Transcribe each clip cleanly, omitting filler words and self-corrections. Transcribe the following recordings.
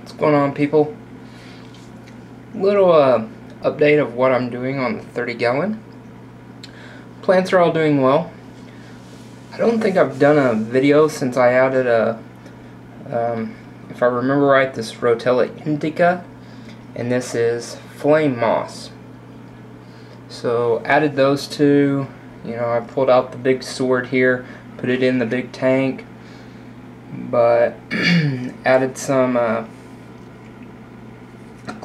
What's going on, people? Little update of what I'm doing on the 30-gallon. Plants are all doing well. I don't think I've done a video since I added a, if I remember right, this Rotella indica, and this is flame moss. So added those two. You know, I pulled out the big sword here, put it in the big tank, but added some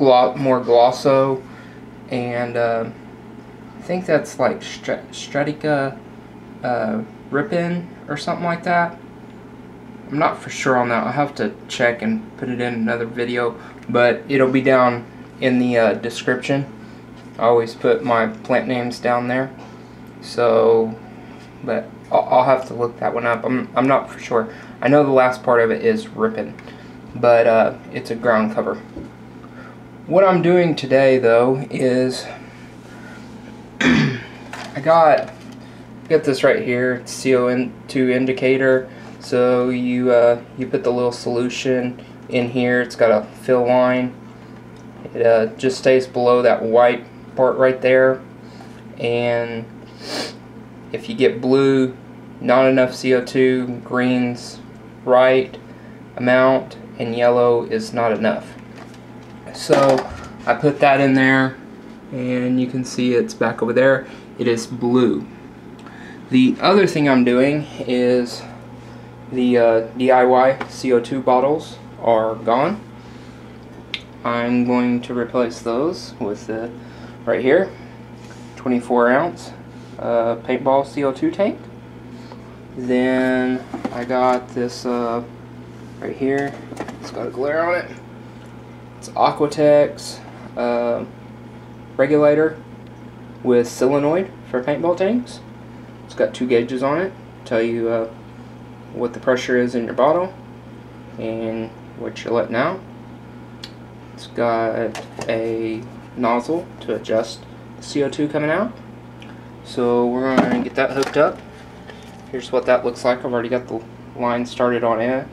more glosso, and I think that's like Stratica repen or something like that. I'm not for sure on that. I'll have to check and put it in another video, but it'll be down in the description. I always put my plant names down there, so but I'll have to look that one up. I'm not for sure. I know the last part of it is ripen, but it's a ground cover. What I'm doing today, though, is I got this right here. It's CO2 indicator. So you put the little solution in here. It's got a fill line. It just stays below that white part right there. And if you get blue, not enough CO2, green's right amount, and yellow is not enough. So I put that in there, and you can see it's back over there. It is blue. The other thing I'm doing is the DIY CO2 bottles are gone. I'm going to replace those with the right here 24-ounce paintball CO2 tank. Then I got this right here. It's got a glare on it. It's Aquatex regulator with solenoid for paintball tanks. It's got 2 gauges on it. Tell you what the pressure is in your bottle and what you're letting out. It's got a nozzle to adjust the CO2 coming out. So we're going to get that hooked up. Here's what that looks like. I've already got the line started on it.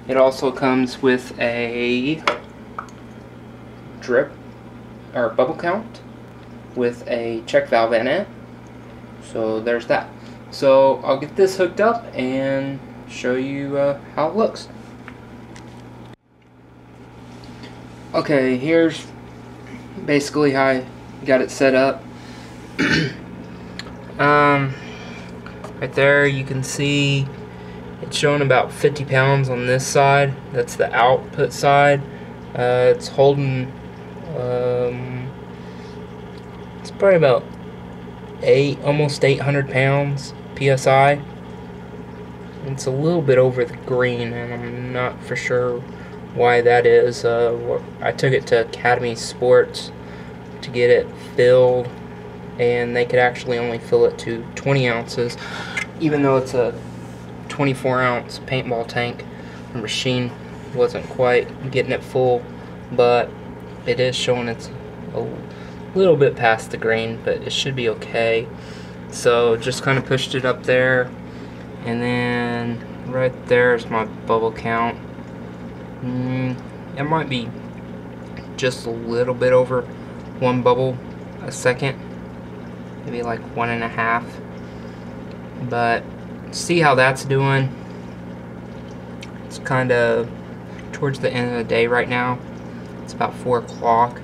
It also comes with a drip or bubble count with a check valve in it. So there's that. So I'll get this hooked up and show you how it looks. Okay, here's basically how I got it set up. Right there you can see it's showing about 50 pounds on this side. That's the output side. It's holding it's probably about almost 800 pounds PSI. It's a little bit over the green, and I'm not for sure why that is. I took it to Academy Sports to get it filled, and they could actually only fill it to 20 ounces, even though it's a 24-ounce paintball tank. The machine wasn't quite getting it full, but it is showing it's a little bit past the green, but it should be okay. So just kind of pushed it up there, and then right there is my bubble count. It might be just a little bit over 1 bubble a second, maybe like 1.5. But see how that's doing. It's kind of towards the end of the day right now. It's about 4 o'clock,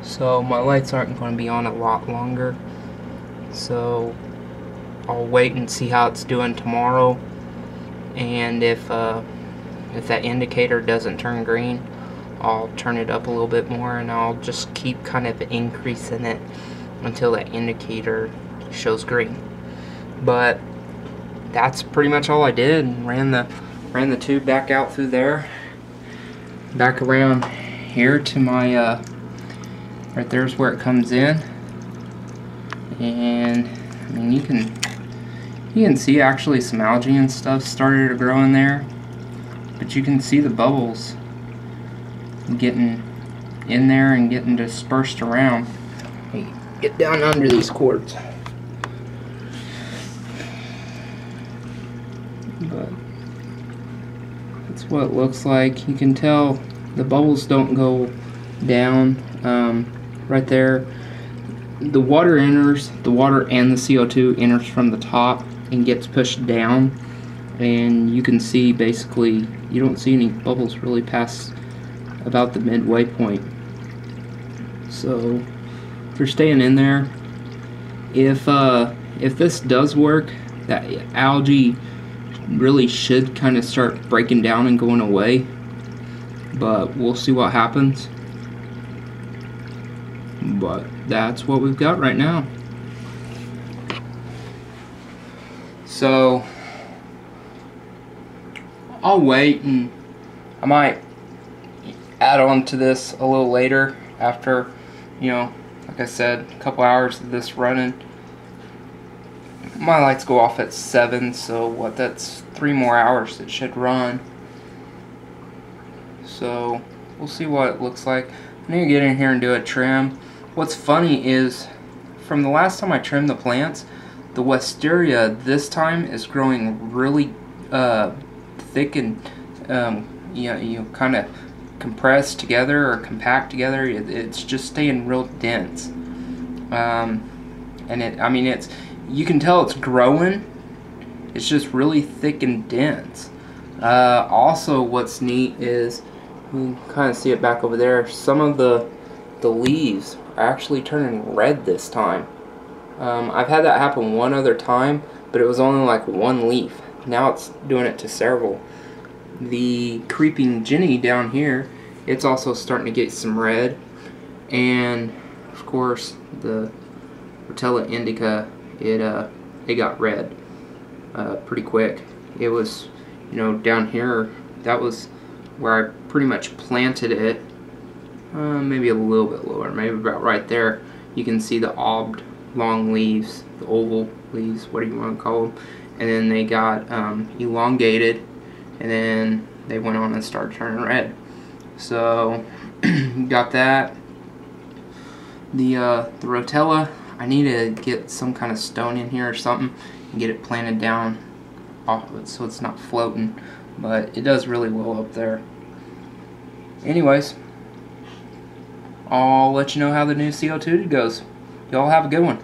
so my lights aren't going to be on a lot longer. So I'll wait and see how it's doing tomorrow, and if that indicator doesn't turn green, I'll turn it up a little bit more, and I'll just keep kind of increasing it until that indicator shows green. But that's pretty much all I did. Ran the tube back out through there, back around here to my right there's where it comes in, and I mean you can see actually some algae and stuff started to grow in there, but you can see the bubbles getting in there and getting dispersed around. Hey, get down under these cords. But that's what it looks like. You can tell the bubbles don't go down right there. The water enters, the water and the CO2 enters from the top and gets pushed down, and you can see basically you don't see any bubbles really past about the midway point. So if you're staying in there, if this does work, that algae really should kind of start breaking down and going away, but we'll see what happens. But that's what we've got right now. So I'll wait, and I might add on to this a little later after, you know, like I said, a couple hours of this running. My lights go off at 7, so what, that's 3 more hours it should run. So we'll see what it looks like. I need to get in here and do a trim. What's funny is, from the last time I trimmed the plants, the wisteria this time is growing really thick and kind of compressed together or compact together. It's just staying real dense, and it's you can tell it's growing. It's just really thick and dense. Also, what's neat is you can kind of see it back over there. Some of the leaves are actually turning red this time. I've had that happen one other time, but it was only like one leaf. Now it's doing it to several. The creeping Jenny down here, it's also starting to get some red, and of course the Rotella indica, it got red pretty quick. It was, you know, down here, that was where I pretty much planted it. Maybe a little bit lower, maybe about right there. You can see the oblong long leaves, the oval leaves, what do you want to call them, and then they got elongated, and then they went on and started turning red. So got that. The Rotella, I need to get some kind of stone in here or something and get it planted down off of it so it's not floating, but it does really well up there. Anyways, I'll let you know how the new CO2 goes. Y'all have a good one.